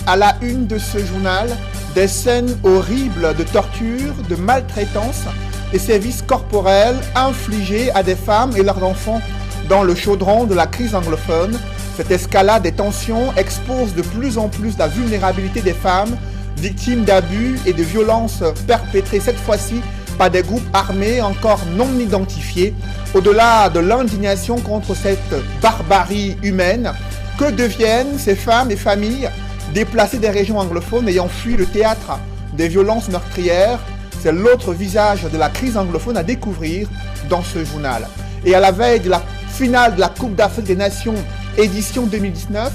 à la une de ce journal, des scènes horribles de torture, de maltraitance et sévices corporels infligés à des femmes et leurs enfants dans le chaudron de la crise anglophone. Cette escalade des tensions expose de plus en plus la vulnérabilité des femmes victimes d'abus et de violences perpétrées cette fois-ci par des groupes armés encore non identifiés. Au-delà de l'indignation contre cette barbarie humaine, que deviennent ces femmes et familles déplacées des régions anglophones ayant fui le théâtre des violences meurtrières? C'est l'autre visage de la crise anglophone à découvrir dans ce journal. Et à la veille de la finale de la Coupe d'Afrique des Nations édition 2019,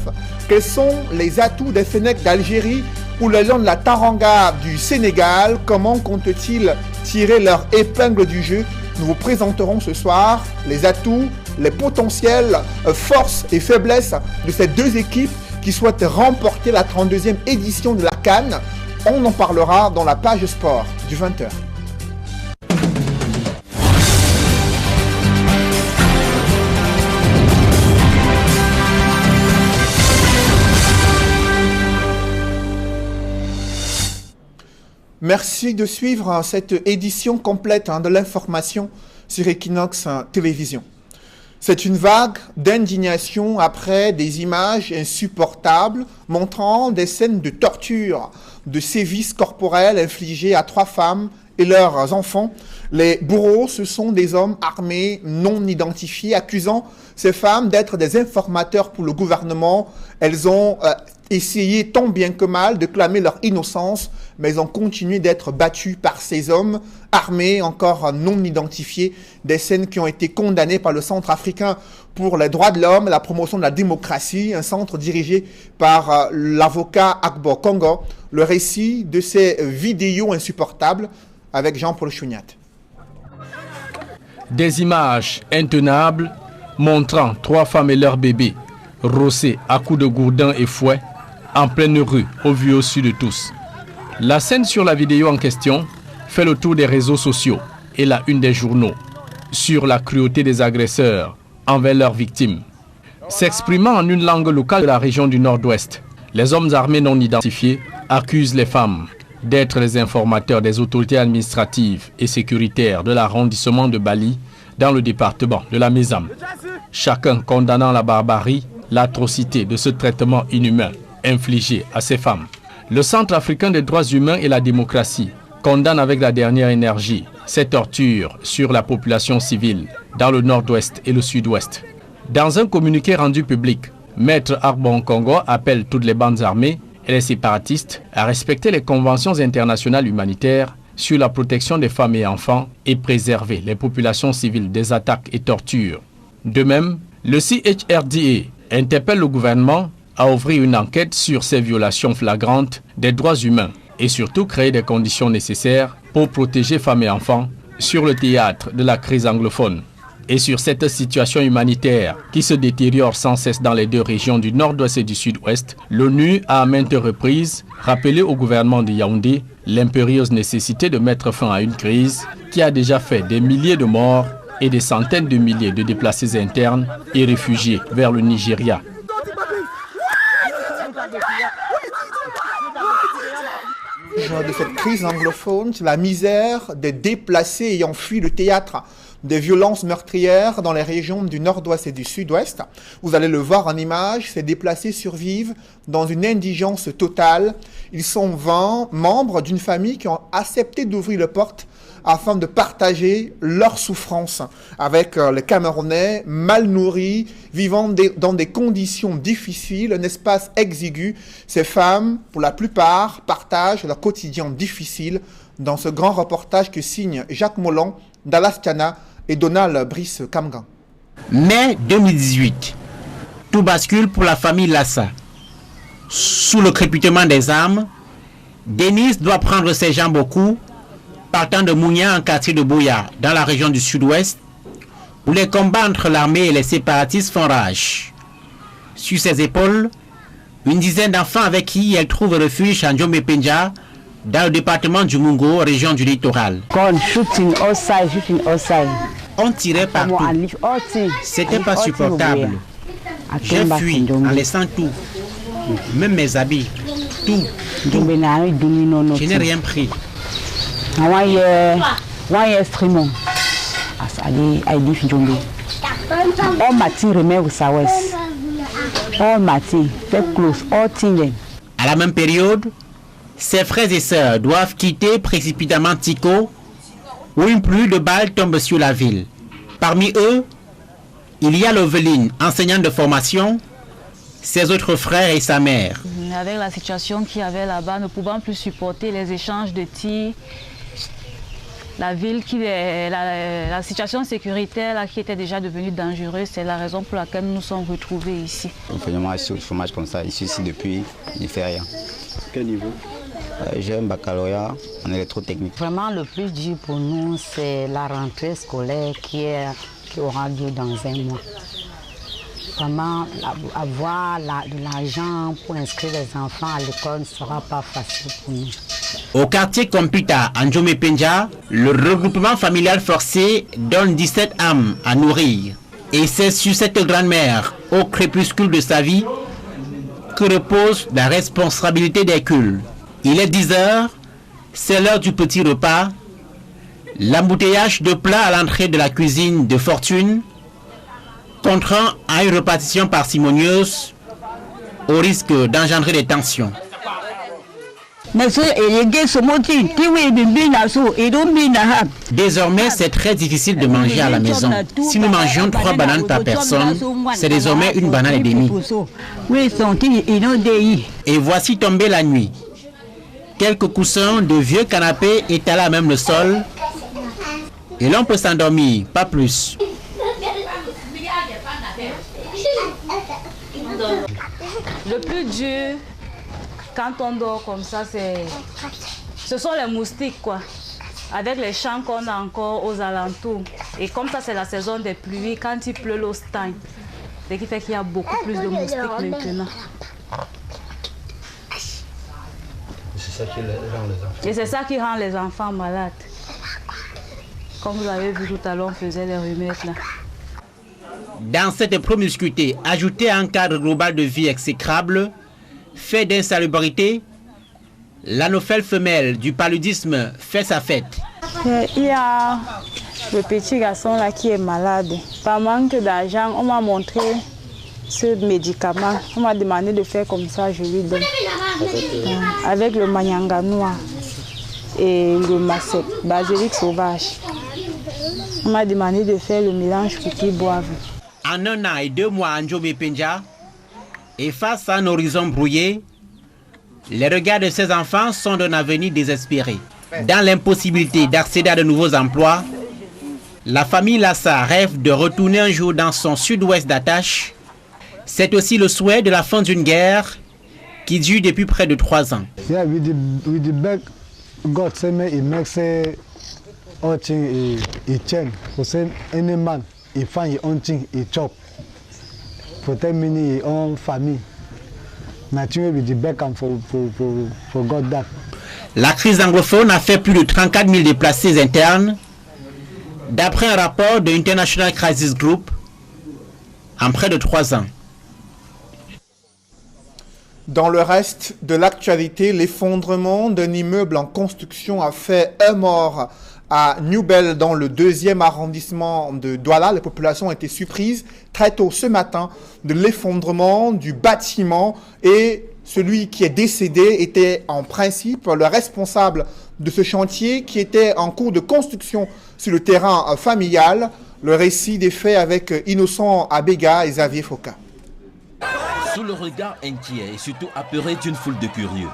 quels sont les atouts des Fennecs d'Algérie ou les Lions de la Taranga du Sénégal? Comment comptent-ils tirer leur épingle du jeu? Nous vous présenterons ce soir les atouts, les potentielles forces et faiblesses de ces deux équipes qui souhaitent remporter la 32e édition de la CAN. On en parlera dans la page sport du 20h. Merci de suivre cette édition complète de l'information sur Equinox Télévision. C'est une vague d'indignation après des images insupportables montrant des scènes de torture, de sévices corporels infligés à 3 femmes et leurs enfants. Les bourreaux, ce sont des hommes armés non identifiés, accusant ces femmes d'être des informateurs pour le gouvernement. Elles ont essayé tant bien que mal de clamer leur innocence, mais elles ont continué d'être battues par ces hommes armés encore non identifiés. Des scènes qui ont été condamnées par le Centre africain pour les droits de l'homme et la promotion de la démocratie, un centre dirigé par l'avocat Agbo Congo. Le récit de ces vidéos insupportables avec Jean-Paul Chouniat. Des images intenables montrant 3 femmes et leurs bébés rossés à coups de gourdin et fouet en pleine rue, au vu au su de tous. La scène sur la vidéo en question fait le tour des réseaux sociaux et la une des journaux sur la cruauté des agresseurs envers leurs victimes. S'exprimant en une langue locale de la région du Nord-Ouest, les hommes armés non identifiés accusent les femmes d'être les informateurs des autorités administratives et sécuritaires de l'arrondissement de Bali dans le département de la Mézam. Chacun condamnant la barbarie, l'atrocité de ce traitement inhumain infligé à ces femmes. Le Centre africain des droits humains et la démocratie condamne avec la dernière énergie ces tortures sur la population civile dans le Nord-Ouest et le Sud-Ouest. Dans un communiqué rendu public, Maître Agbo Congo appelle toutes les bandes armées et les séparatistes à respecter les conventions internationales humanitaires sur la protection des femmes et enfants et préserver les populations civiles des attaques et tortures. De même, le CHRDA interpelle le gouvernement à ouvrir une enquête sur ces violations flagrantes des droits humains et surtout créer des conditions nécessaires pour protéger femmes et enfants sur le théâtre de la crise anglophone. Et sur cette situation humanitaire qui se détériore sans cesse dans les deux régions du Nord-Ouest et du Sud-Ouest, l'ONU a à maintes reprises rappelé au gouvernement de Yaoundé l'impérieuse nécessité de mettre fin à une crise qui a déjà fait des milliers de morts et des centaines de milliers de déplacés internes et réfugiés vers le Nigeria. De cette crise anglophone, c'est la misère des déplacés ayant fui le théâtre des violences meurtrières dans les régions du Nord-Ouest et du Sud-Ouest. Vous allez le voir en image, ces déplacés survivent dans une indigence totale. Ils sont 20 membres d'une famille qui ont accepté d'ouvrir les portes afin de partager leurs souffrances avec les Camerounais mal nourris, vivant dans des conditions difficiles, un espace exigu. Ces femmes, pour la plupart, partagent leur quotidien difficile dans ce grand reportage que signent Jacques Molon, Dallas Tiana et Donald Brice Kamgan. Mai 2018, tout bascule pour la famille Lassa. Sous le crépitement des armes, Denise doit prendre ses jambes au cou, partant de Mounia en quartier de Boya, dans la région du Sud-Ouest, où les combats entre l'armée et les séparatistes font rage. Sur ses épaules, une dizaine d'enfants avec qui elle trouve refuge à Njombe Penja, dans le département du Mungo, région du littoral. On tirait partout. C'était pas supportable. J'ai fui en laissant tout, même mes habits. tout. Je n'ai rien pris. À la même période, ses frères et sœurs doivent quitter précipitamment Tiko, où une pluie de balles tombe sur la ville. Parmi eux, il y a Loveline, enseignante de formation, ses autres frères et sa mère. Avec la situation qu'il y avait là-bas, ne pouvant plus supporter les échanges de tirs, la ville, la situation sécuritaire là, qui était déjà devenue dangereuse, c'est la raison pour laquelle nous nous sommes retrouvés ici. On fait un chômage comme ça, ici depuis, il ne fait rien. Quel niveau? J'ai un baccalauréat en électrotechnique. Vraiment, le plus dur pour nous, c'est la rentrée scolaire qui aura lieu dans un mois. Vraiment, avoir de l'argent pour inscrire les enfants à l'école ne sera pas facile pour nous. Au quartier Computa, à Ndjomé-Pendja, le regroupement familial forcé donne 17 âmes à nourrir. Et c'est sur cette grand-mère, au crépuscule de sa vie, que repose la responsabilité des cultes. Il est 10 heures, c'est l'heure du petit repas. L'embouteillage de plats à l'entrée de la cuisine de Fortune, contraint à une répartition parcimonieuse au risque d'engendrer des tensions. Désormais, c'est très difficile de manger à la maison. Si nous mangions 3 bananes par personne, c'est désormais une banane et demie. Et voici tombée la nuit. Quelques coussins de vieux canapés étalés à même le sol. Et l'on peut s'endormir, pas plus. Le plus dur, quand on dort comme ça, ce sont les moustiques, quoi. Avec les champs qu'on a encore aux alentours. Et comme ça, c'est la saison des pluies, quand il pleut, l'eau stagne. Ce qui fait qu'il y a beaucoup plus de moustiques maintenant. Et c'est ça qui rend les enfants malades. Comme vous avez vu tout à l'heure, on faisait les remettes là. Dans cette promiscuité, ajoutée à un cadre global de vie exécrable, fait d'insalubrité, l'anophèle femelle du paludisme fait sa fête. Il y a le petit garçon là qui est malade. Par manque d'argent, on m'a montré ce médicament. On m'a demandé de faire comme ça, je lui donne. Avec le manyanga noir et le macet, basilic sauvage. On m'a demandé de faire le mélange pour qu'ils boivent. En 1 an et 2 mois à Ndjomé-Pendja, et face à un horizon brouillé, les regards de ces enfants sont d'un avenir désespéré. Dans l'impossibilité d'accéder à de nouveaux emplois, la famille Lassa rêve de retourner un jour dans son sud-ouest d'attache. C'est aussi le souhait de la fin d'une guerre qui dure depuis près de 3 ans. Yeah, with the beg God say me, he makes all thing he change. For say any man, he find his own thing, he chop. Protect me his own family. Nothing with the beg and for God that. La crise anglophone a fait plus de 34 000 déplacés internes, d'après un rapport de International Crisis Group, en près de 3 ans. Dans le reste de l'actualité, l'effondrement d'un immeuble en construction a fait un mort à Newbel, dans le 2e arrondissement de Douala. Les populations ont été surprises très tôt ce matin de l'effondrement du bâtiment, et celui qui est décédé était en principe le responsable de ce chantier qui était en cours de construction sur le terrain familial. Le récit des faits avec Innocent Abega et Xavier Foka. Sous le regard inquiet et surtout apeuré d'une foule de curieux,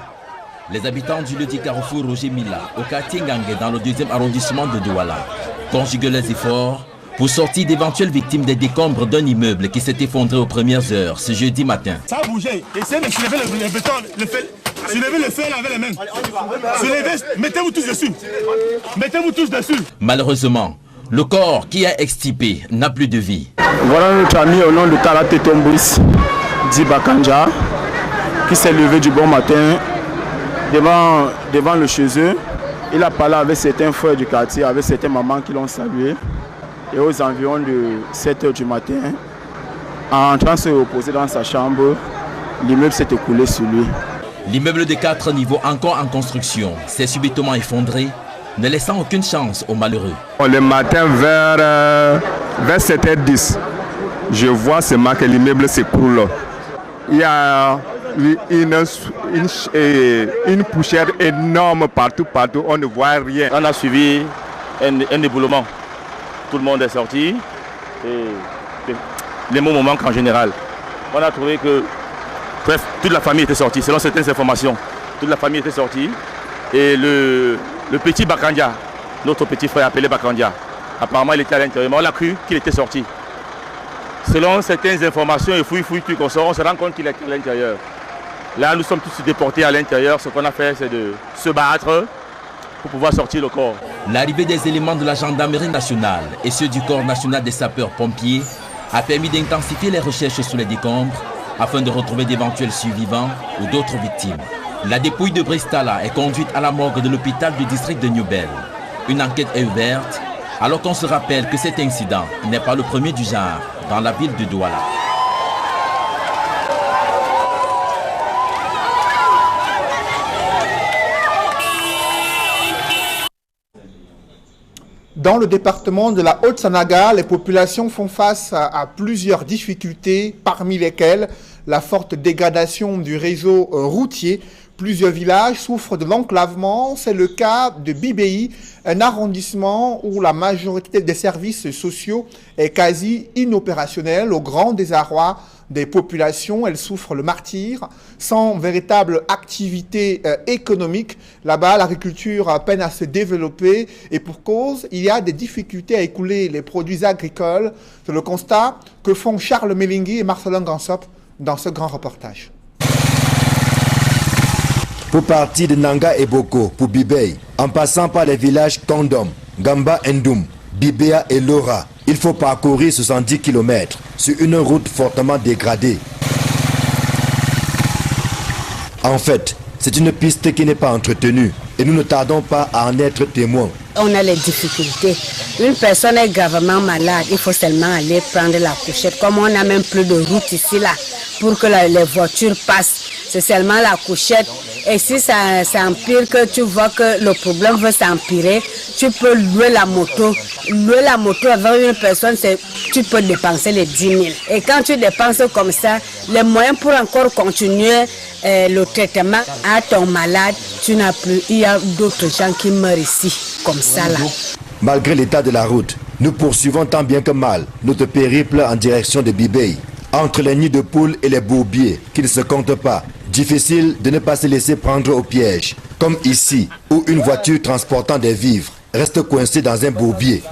les habitants du lieu du carrefour Roger Mila, au quartier Ngangé, dans le 2e arrondissement de Douala, conjuguent les efforts pour sortir d'éventuelles victimes des décombres d'un immeuble qui s'est effondré aux premières heures ce jeudi matin. Ça a bougé. Essayez de soulever le béton, soulevez le fer avec les mains. Soulevez, mettez-vous tous dessus. Mettez-vous tous dessus. Malheureusement, le corps qui a extirpé n'a plus de vie. Voilà notre ami au nom de Karaté Tombouis, dit Bakanja, qui s'est levé du bon matin devant le chez eux. Il a parlé avec certains frères du quartier, avec certaines mamans qui l'ont salué. Et aux environs de 7 h du matin, en entrant se reposer dans sa chambre, l'immeuble s'est écoulé sur lui. L'immeuble de 4 niveaux encore en construction s'est subitement effondré, ne laissant aucune chance aux malheureux. Le matin vers 7h10, je vois seulement que l'immeuble s'écroule. Il y a une poussière énorme partout, on ne voit rien. On a suivi un éboulement. Tout le monde est sorti. Et les mots me manquent en général. On a trouvé que, bref, toute la famille était sortie, selon certaines informations. Toute la famille était sortie. Et le petit Bakandia, notre petit frère appelé Bakandia, apparemment il était à l'intérieur, mais on a cru qu'il était sorti. Selon certaines informations et fouille qu'on sort, on se rend compte qu'il est à l'intérieur. Là, nous sommes tous déportés à l'intérieur. Ce qu'on a fait, c'est de se battre pour pouvoir sortir le corps. L'arrivée des éléments de la gendarmerie nationale et ceux du corps national des sapeurs-pompiers a permis d'intensifier les recherches sous les décombres afin de retrouver d'éventuels survivants ou d'autres victimes. La dépouille de Bristala est conduite à la morgue de l'hôpital du district de Newbell. Une enquête est ouverte alors qu'on se rappelle que cet incident n'est pas le premier du genre dans la ville de Douala. Dans le département de la Haute-Sanaga, les populations font face à plusieurs difficultés, parmi lesquelles la forte dégradation du réseau routier. Plusieurs villages souffrent de l'enclavement. C'est le cas de Bibéi, un arrondissement où la majorité des services sociaux est quasi inopérationnelle, au grand désarroi des populations. Elles souffrent le martyre, sans véritable activité économique. Là-bas, l'agriculture peine à se développer et pour cause, il y a des difficultés à écouler les produits agricoles. C'est le constat que font Charles Melingui et Marcelin Gansop dans ce grand reportage. Pour partir de Nanga et Boko, pour Bibéi, en passant par les villages Kondom, Gamba Ndoum, Bibéa et Lora, il faut parcourir 70 km sur une route fortement dégradée. En fait, c'est une piste qui n'est pas entretenue et nous ne tardons pas à en être témoins. On a les difficultés. Une personne est gravement malade, il faut seulement aller prendre la couchette. Comme on n'a même plus de route ici là, pour que les voitures passent, c'est seulement la couchette. Et si ça empire, que tu vois que le problème veut s'empirer, tu peux louer la moto. Louer la moto avec une personne, tu peux dépenser les 10 000. Et quand tu dépenses comme ça, les moyens pour encore continuer le traitement à ton malade, tu n'as plus. Il y a d'autres gens qui meurent ici, comme ça là. Malgré l'état de la route, nous poursuivons tant bien que mal notre périple en direction de Bibéi. Entre les nids de poules et les bourbiers qui ne se comptent pas, difficile de ne pas se laisser prendre au piège. Comme ici, où une voiture transportant des vivres reste coincée dans un bourbier.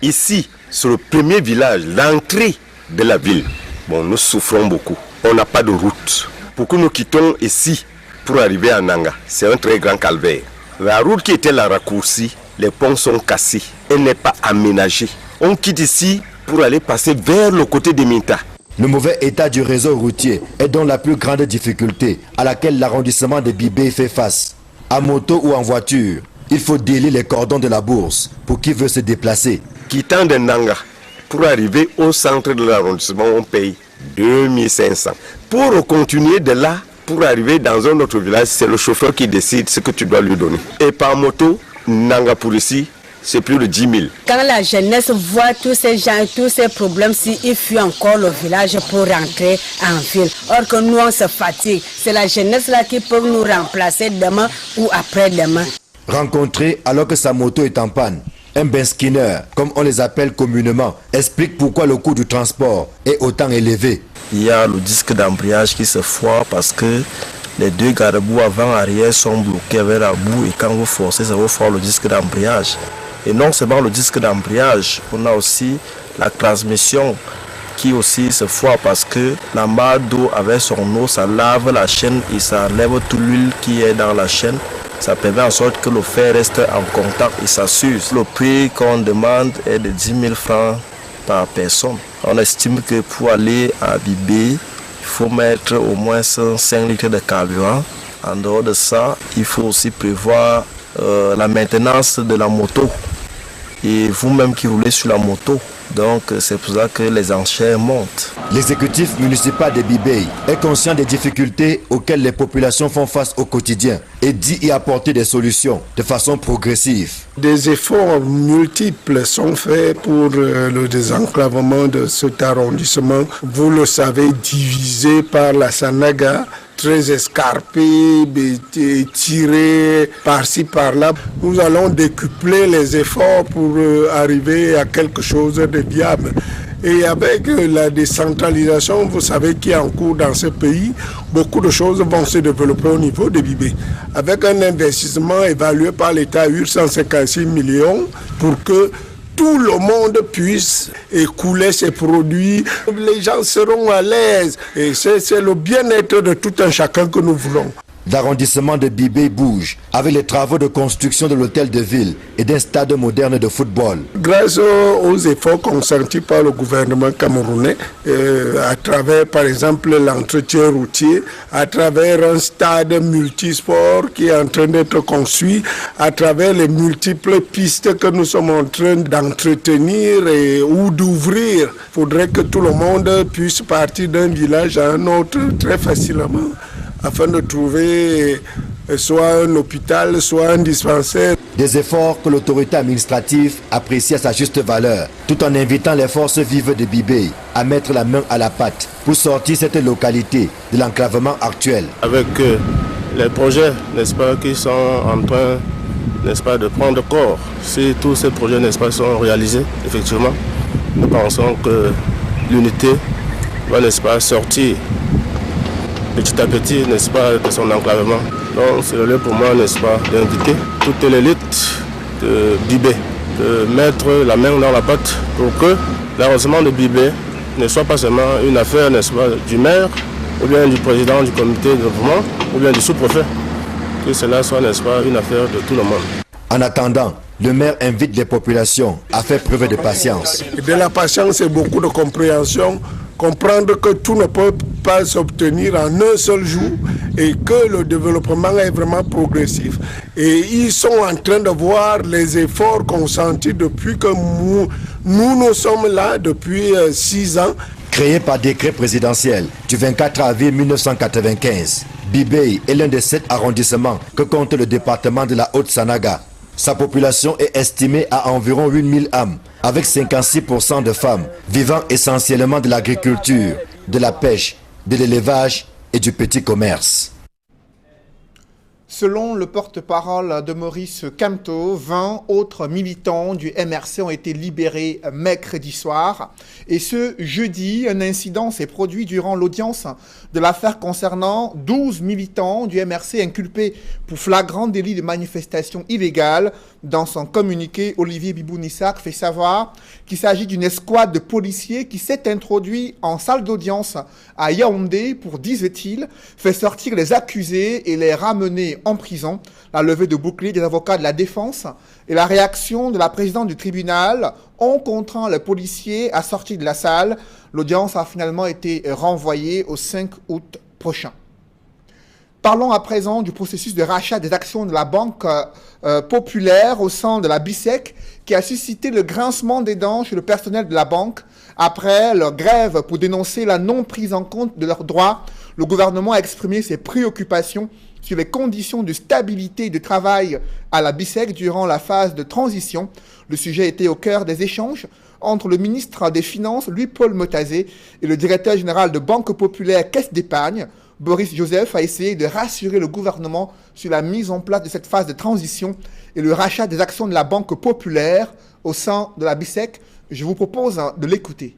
Ici, sur le premier village, l'entrée de la ville, nous souffrons beaucoup. On n'a pas de route. Pour que nous quittons ici pour arriver à Nanga, c'est un très grand calvaire. La route qui était la raccourcie, les ponts sont cassés. Elle n'est pas aménagée. On quitte ici pour aller passer vers le côté de Minta. Le mauvais état du réseau routier est donc la plus grande difficulté à laquelle l'arrondissement de Bibéi fait face. À moto ou en voiture, il faut délier les cordons de la bourse pour qui veut se déplacer. Quittant de Nanga pour arriver au centre de l'arrondissement, on paye 2500. Pour continuer de là, pour arriver dans un autre village, c'est le chauffeur qui décide ce que tu dois lui donner. Et par moto, Nanga pour ici, c'est plus de 10 000. Quand la jeunesse voit tous ces gens, tous ces problèmes, il fuit encore le village pour rentrer en ville. Or que nous, on se fatigue. C'est la jeunesse là qui peut nous remplacer demain ou après-demain. Rencontré alors que sa moto est en panne, un Ben Skinner, comme on les appelle communément, explique pourquoi le coût du transport est autant élevé. Il y a le disque d'embrayage qui se foire parce que les deux garde-boue avant-arrière sont bloqués avec la boue et quand vous forcez, ça vous foire le disque d'embrayage. Et non seulement le disque d'embrayage, on a aussi la transmission qui aussi se foire parce que la mare d'eau avec son eau, ça lave la chaîne et ça enlève toute l'huile qui est dans la chaîne. Ça permet en sorte que le fer reste en contact et ça s'use. Le prix qu'on demande est de 10 000 francs par personne. On estime que pour aller à Bibéi, il faut mettre au moins 5 litres de carburant. En dehors de ça, il faut aussi prévoir la maintenance de la moto. Et vous-même qui roulez sur la moto, Donc c'est pour ça que les enchères montent. L'exécutif municipal de Bibey est conscient des difficultés auxquelles les populations font face au quotidien et dit y apporter des solutions de façon progressive. Des efforts multiples sont faits pour le désenclavement de cet arrondissement. Vous le savez, divisé par la Sanaga, très escarpé, tiré par-ci par-là. Nous allons décupler les efforts pour arriver à quelque chose de viable. Et avec la décentralisation, vous savez, qui est en cours dans ce pays, beaucoup de choses vont se développer au niveau de Bibey. Avec un investissement évalué par l'État à 856 millions pour que tout le monde puisse écouler ses produits. Les gens seront à l'aise et c'est le bien-être de tout un chacun que nous voulons. L'arrondissement de Bibey bouge avec les travaux de construction de l'hôtel de ville et d'un stade moderne de football. Grâce aux efforts consentis par le gouvernement camerounais, à travers par exemple l'entretien routier, à travers un stade multisport qui est en train d'être construit, à travers les multiples pistes que nous sommes en train d'entretenir ou d'ouvrir, il faudrait que tout le monde puisse partir d'un village à un autre très facilement, afin de trouver soit un hôpital, soit un dispensaire. Des efforts que l'autorité administrative apprécie à sa juste valeur, tout en invitant les forces vives de Bibey à mettre la main à la pâte pour sortir cette localité de l'enclavement actuel. Avec les projets, n'est-ce pas, qui sont en train, n'est-ce pas, de prendre corps, si tous ces projets, n'est-ce pas, sont réalisés, effectivement, nous pensons que l'unité va, n'est-ce pas, sortir petit à petit, n'est-ce pas, de son enclavement. Donc c'est le lieu pour moi, n'est-ce pas, d'inviter toute l'élite de Bibey, de mettre la main dans la pâte pour que l'arrondissement de Bibey ne soit pas seulement une affaire, n'est-ce pas, du maire, ou bien du président du comité de développement, ou bien du sous-préfet. Que cela soit, n'est-ce pas, une affaire de tout le monde. En attendant, le maire invite les populations à faire preuve de patience. De la patience et beaucoup de compréhension. Comprendre que tout ne peut pas s'obtenir en un seul jour et que le développement est vraiment progressif. Et ils sont en train de voir les efforts consentis depuis que nous sommes là depuis 6 ans. Créé par décret présidentiel du 24 avril 1995, Bibey est l'un des 7 arrondissements que compte le département de la Haute-Sanaga. Sa population est estimée à environ 8000 âmes, avec 56% de femmes, vivant essentiellement de l'agriculture, de la pêche, de l'élevage et du petit commerce. Selon le porte-parole de Maurice Kamto, 20 autres militants du MRC ont été libérés mercredi soir. Et ce jeudi, un incident s'est produit durant l'audience de l'affaire concernant 12 militants du MRC inculpés pour flagrant délit de manifestation illégale. Dans son communiqué, Olivier Bibounissak fait savoir qu'il s'agit d'une escouade de policiers qui s'est introduit en salle d'audience à Yaoundé pour, disait-il, faire sortir les accusés et les ramener en prison. La levée de bouclier des avocats de la défense et la réaction de la présidente du tribunal ont contraint les policiers à sortir de la salle. L'audience a finalement été renvoyée au 5 août prochain. Parlons à présent du processus de rachat des actions de la Banque populaire au sein de la BICEC qui a suscité le grincement des dents chez le personnel de la banque. Après leur grève pour dénoncer la non prise en compte de leurs droits, le gouvernement a exprimé ses préoccupations sur les conditions de stabilité et de travail à la BICEC durant la phase de transition. Le sujet était au cœur des échanges entre le ministre des Finances, Louis-Paul Motazé, et le directeur général de Banque Populaire Caisse d'Épargne. Boris Joseph a essayé de rassurer le gouvernement sur la mise en place de cette phase de transition et le rachat des actions de la Banque Populaire au sein de la BICEC. Je vous propose de l'écouter.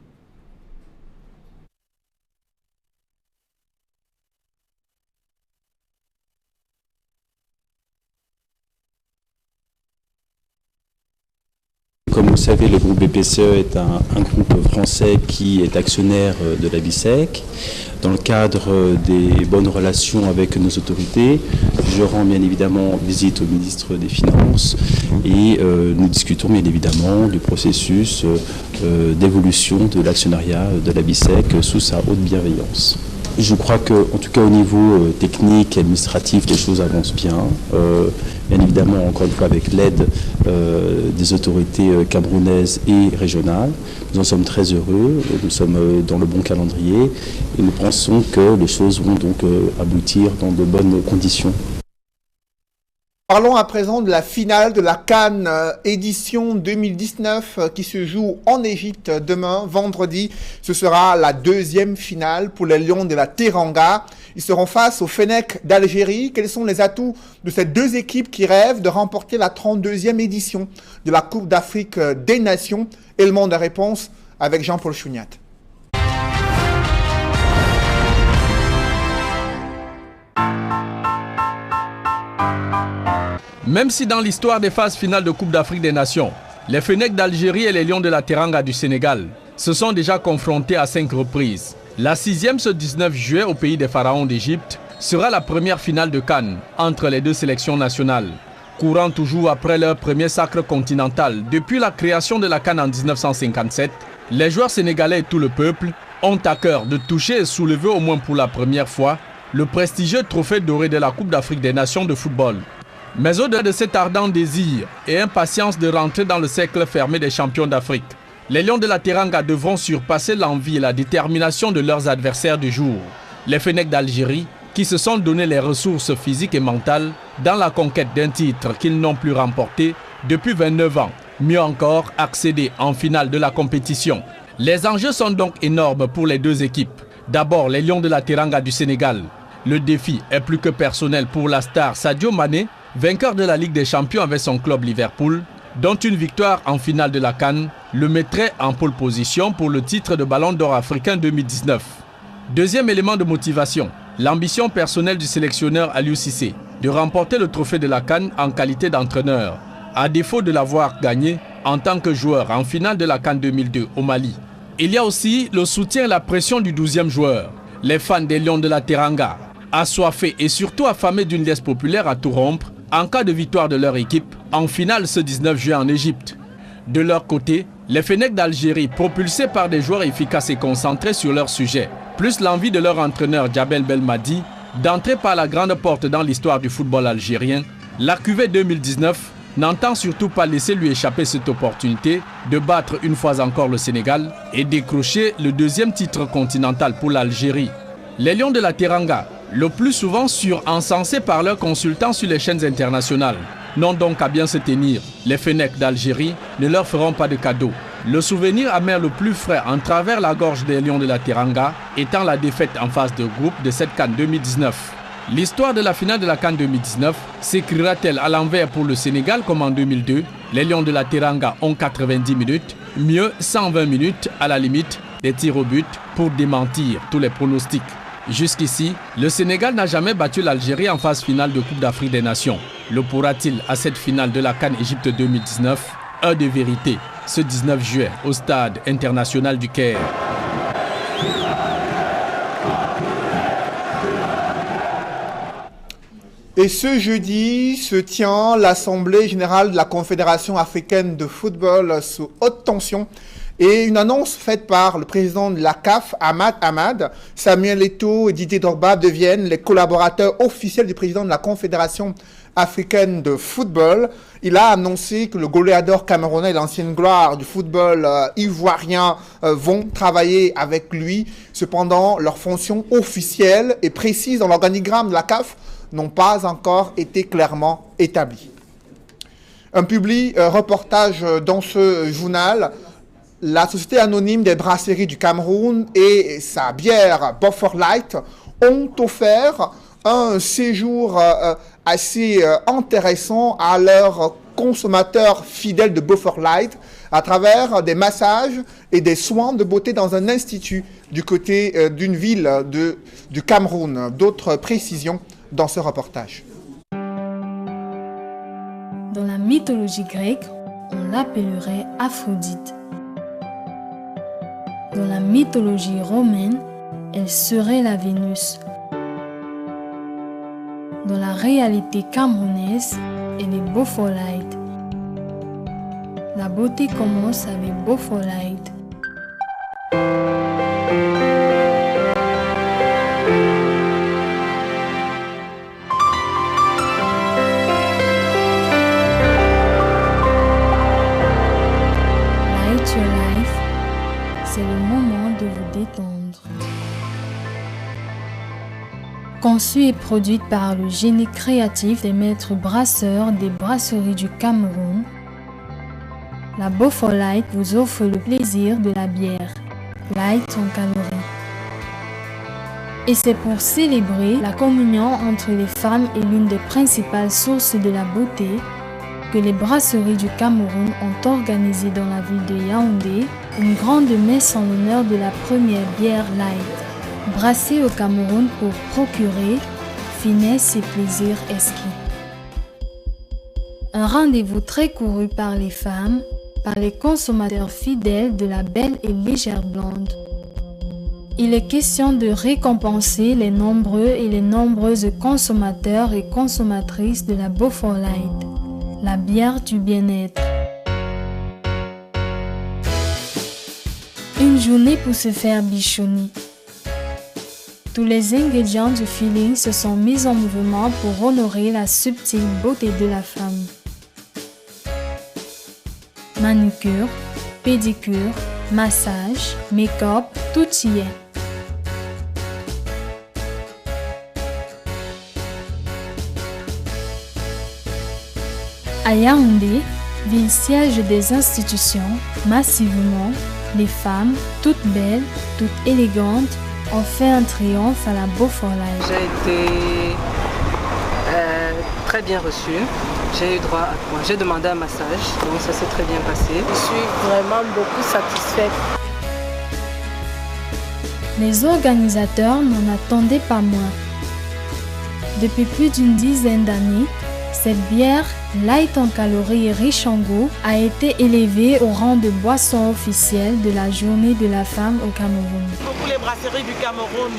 Comme vous le savez, le groupe BPCE est un groupe français qui est actionnaire de la BICEC. Dans le cadre des bonnes relations avec nos autorités, je rends bien évidemment visite au ministre des Finances et nous discutons bien évidemment du processus d'évolution de l'actionnariat de la BICEC sous sa haute bienveillance. Je crois qu'en tout cas au niveau technique, administratif, les choses avancent bien. Bien évidemment, encore une fois, avec l'aide des autorités camerounaises et régionales. Nous en sommes très heureux, nous sommes dans le bon calendrier et nous pensons que les choses vont donc aboutir dans de bonnes conditions. Parlons à présent de la finale de la CAN édition 2019 qui se joue en Égypte demain, vendredi. Ce sera la deuxième finale pour les Lions de la Teranga. Ils seront face au Fennec d'Algérie. Quels sont les atouts de ces deux équipes qui rêvent de remporter la 32e édition de la Coupe d'Afrique des Nations? Élément de réponse avec Jean-Paul Chouniat. Même si dans l'histoire des phases finales de Coupe d'Afrique des Nations, les Fennecs d'Algérie et les Lions de la Teranga du Sénégal se sont déjà confrontés à 5 reprises. La 6e ce 19 juillet au pays des pharaons d'Égypte sera la première finale de CAN entre les deux sélections nationales. Courant toujours après leur premier sacre continental depuis la création de la CAN en 1957, les joueurs sénégalais et tout le peuple ont à cœur de toucher et soulever au moins pour la première fois le prestigieux trophée doré de la Coupe d'Afrique des Nations de football. Mais au-delà de cet ardent désir et impatience de rentrer dans le cercle fermé des champions d'Afrique, les Lions de la Teranga devront surpasser l'envie et la détermination de leurs adversaires du jour, les Fennecs d'Algérie, qui se sont donné les ressources physiques et mentales dans la conquête d'un titre qu'ils n'ont plus remporté depuis 29 ans. Mieux encore, accéder en finale de la compétition. Les enjeux sont donc énormes pour les deux équipes. D'abord, les Lions de la Teranga du Sénégal. Le défi est plus que personnel pour la star Sadio Mané, vainqueur de la Ligue des Champions avec son club Liverpool, dont une victoire en finale de la CAN le mettrait en pole position pour le titre de Ballon d'Or africain 2019. Deuxième élément de motivation, l'ambition personnelle du sélectionneur Aliou Cissé de remporter le trophée de la CAN en qualité d'entraîneur, à défaut de l'avoir gagné en tant que joueur en finale de la CAN 2002 au Mali. Il y a aussi le soutien et la pression du 12e joueur, les fans des Lions de la Teranga, assoiffés et surtout affamés d'une liesse populaire à tout rompre en cas de victoire de leur équipe en finale ce 19 juin en Égypte. De leur côté, les Fennecs d'Algérie, propulsés par des joueurs efficaces et concentrés sur leur sujet, plus l'envie de leur entraîneur Djabel Belmadi d'entrer par la grande porte dans l'histoire du football algérien, la QV 2019 n'entend surtout pas laisser lui échapper cette opportunité de battre une fois encore le Sénégal et décrocher le deuxième titre continental pour l'Algérie. Les Lions de la Teranga, le plus souvent sur-encensés par leurs consultants sur les chaînes internationales, n'ont donc qu'à bien se tenir. Les Fennecs d'Algérie ne leur feront pas de cadeau. Le souvenir amer le plus frais en travers la gorge des Lions de la Teranga étant la défaite en phase de groupe de cette CAN 2019. L'histoire de la finale de la CAN 2019 s'écrira-t-elle à l'envers pour le Sénégal comme en 2002? Les Lions de la Teranga ont 90 minutes, mieux 120 minutes à la limite des tirs au but pour démentir tous les pronostics. Jusqu'ici, le Sénégal n'a jamais battu l'Algérie en phase finale de Coupe d'Afrique des Nations. Le pourra-t-il à cette finale de la CAN Égypte 2019? Heure de vérité, ce 19 juillet au Stade international du Caire. Et ce jeudi se tient l'Assemblée générale de la Confédération africaine de football sous haute tension. Et une annonce faite par le président de la CAF, Ahmad Ahmad, Samuel Eto'o et Didier Drogba deviennent les collaborateurs officiels du président de la Confédération africaine de football. Il a annoncé que le goléador camerounais et l'ancienne gloire du football ivoirien vont travailler avec lui. Cependant, leurs fonctions officielles et précises dans l'organigramme de la CAF n'ont pas encore été clairement établies. Un public reportage dans ce journal. La société anonyme des brasseries du Cameroun et sa bière Beaufort Light ont offert un séjour assez intéressant à leurs consommateurs fidèles de Beaufort Light à travers des massages et des soins de beauté dans un institut du côté d'une ville du Cameroun. D'autres précisions dans ce reportage. Dans la mythologie grecque, on l'appellerait Aphrodite. Dans la mythologie romaine, elle serait la Vénus. Dans la réalité camerounaise, elle est Beaufort Light. La beauté commence avec Beaufort Light. Conçue et produite par le génie créatif des maîtres brasseurs des brasseries du Cameroun, la Beaufort Light vous offre le plaisir de la bière, light en calories. Et c'est pour célébrer la communion entre les femmes et l'une des principales sources de la beauté que les brasseries du Cameroun ont organisé dans la ville de Yaoundé une grande messe en l'honneur de la première bière light, brassée au Cameroun pour procurer finesse et plaisir exquis. Un rendez-vous très couru par les femmes, par les consommateurs fidèles de la belle et légère blonde. Il est question de récompenser les nombreux et les nombreuses consommateurs et consommatrices de la Beaufort Light, la bière du bien-être. Une journée pour se faire bichonner. Tous les ingrédients du feeling se sont mis en mouvement pour honorer la subtile beauté de la femme. Manucure, pédicure, massage, make-up, tout y est. À Yaoundé, ville siège des institutions, massivement, les femmes, toutes belles, toutes élégantes, ont fait un triomphe à la Beaufort Light. J'ai été très bien reçue. J'ai eu droit à quoi? J'ai demandé un massage, donc ça s'est très bien passé. Je suis vraiment beaucoup satisfaite. Les organisateurs n'en attendaient pas moins. Depuis plus d'une dizaine d'années, cette bière, light en calories et riche en goût, a été élevée au rang de boisson officielle de la journée de la femme au Cameroun. Beaucoup les brasseries du Cameroun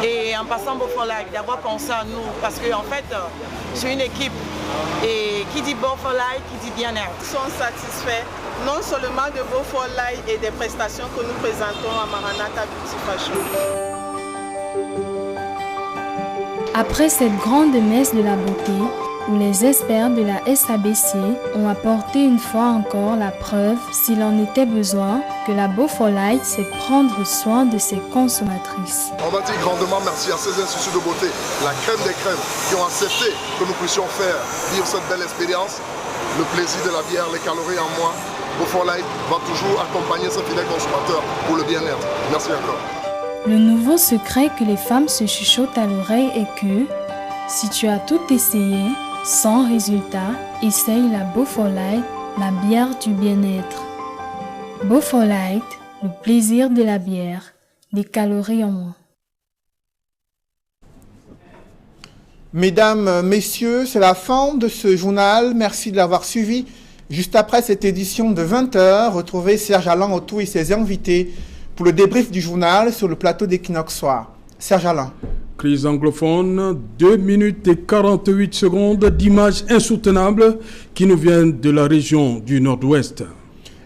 et en passant Beaufort Light d'avoir pensé à nous parce qu'en fait, c'est une équipe et qui dit Beaufort Light, qui dit bien-être. Nous sommes satisfaits non seulement de Beaufort Light et des prestations que nous présentons à Maranatha Beauty Fashion. Après cette grande messe de la beauté, où les experts de la SABC ont apporté une fois encore la preuve, s'il en était besoin, que la Beaufort Light sait prendre soin de ses consommatrices. On va dire grandement merci à ces instituts de beauté, la crème des crèmes, qui ont accepté que nous puissions faire vivre cette belle expérience, le plaisir de la bière, les calories en moins. Beaufort Light va toujours accompagner ses fidèles consommateurs pour le bien-être. Merci encore. Le nouveau secret que les femmes se chuchotent à l'oreille est que, si tu as tout essayé, sans résultat, essaye la Beaufort Light, la bière du bien-être. Beaufort Light, le plaisir de la bière, des calories en moins. Mesdames, messieurs, c'est la fin de ce journal. Merci de l'avoir suivi. Juste après cette édition de 20h, retrouvez Serge Alain Autou et ses invités pour le débrief du journal sur le plateau d'Equinox Soir. Serge Alain. Crise anglophone, 2 minutes et 48 secondes d'images insoutenables qui nous viennent de la région du Nord-Ouest.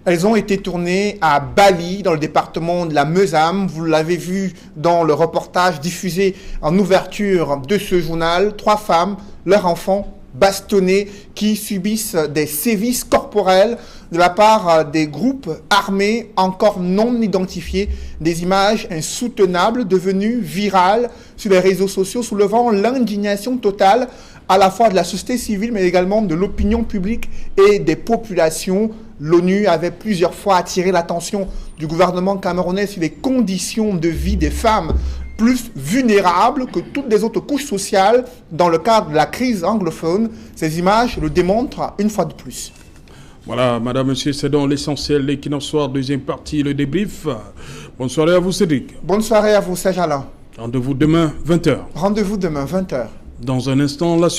Elles ont été tournées à Bali, dans le département de la Meusam. Vous l'avez vu dans le reportage diffusé en ouverture de ce journal. 3 femmes, leurs enfants, bastonnés, qui subissent des sévices corporels de la part des groupes armés encore non identifiés. Des images insoutenables devenues virales sur les réseaux sociaux, soulevant l'indignation totale à la fois de la société civile mais également de l'opinion publique et des populations. L'ONU avait plusieurs fois attiré l'attention du gouvernement camerounais sur les conditions de vie des femmes plus vulnérables que toutes les autres couches sociales dans le cadre de la crise anglophone. Ces images le démontrent une fois de plus. Voilà, madame, monsieur, c'est donc l'essentiel. L'Equinox Soir, deuxième partie, le débrief. Bonne soirée à vous, Cédric. Bonne soirée à vous, Serge Alain. Rendez-vous demain, 20h. Rendez-vous demain, 20h. Dans un instant, la suite.